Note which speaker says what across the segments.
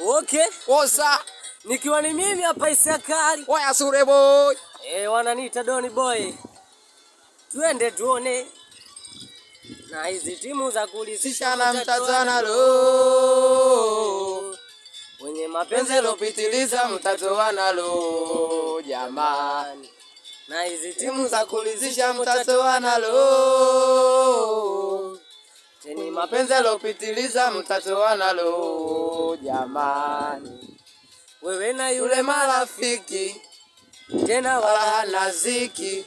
Speaker 1: Okay.
Speaker 2: Osa.
Speaker 1: Nikiwa ni mimi hapa Isakari.
Speaker 2: Oya Sure boy.
Speaker 1: Wananiita Doni boy. Twende tuone. Na hizi timu za kulisishana
Speaker 2: mtazana lo.
Speaker 1: Wenye mapenzi
Speaker 2: lopitiliza mtatoana lo. Jamani.
Speaker 1: Na hizi timu za
Speaker 2: kulisisha mtatoana lo.
Speaker 1: Wenye
Speaker 2: mapenzi lopitiliza mtatoana lo. Jamani.
Speaker 1: Wewe na yule marafiki
Speaker 2: tena wala hana ziki,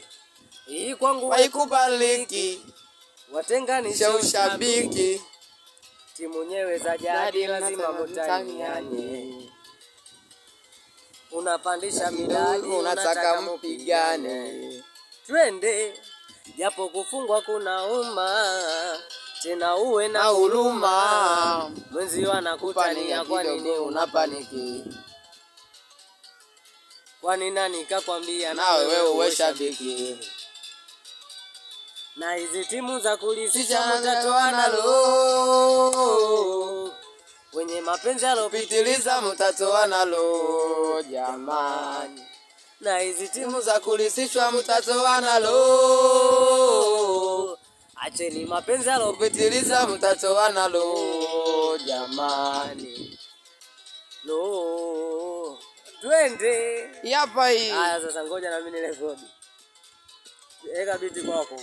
Speaker 1: hii kwangu
Speaker 2: haikubaliki,
Speaker 1: watenganisha
Speaker 2: ushabiki,
Speaker 1: timu nyewe za jadi lazima mutaniane. Unapandisha midadi
Speaker 2: unataka mpigane,
Speaker 1: twende japo kufungwa kuna tena uwe na
Speaker 2: huruma,
Speaker 1: mwenzi wanakutania kwa nini unapaniki? Kwani nani kakwambia
Speaker 2: na wewe uwe shabiki?
Speaker 1: Na hizi timu za kulisisha mtatoana lo. Wenye mapenzi
Speaker 2: alopitiliza mtatoana lo. Jamani.
Speaker 1: Na hizi timu
Speaker 2: za kulisishwa mtatoana lo.
Speaker 1: Acheni mapenzi
Speaker 2: alopitiliza mtatoana lo. Jamani.
Speaker 1: Lo. Twende.
Speaker 2: Yapa hii.
Speaker 1: Haya sasa ngoja na mimi nirekodi. Eka biti kwako.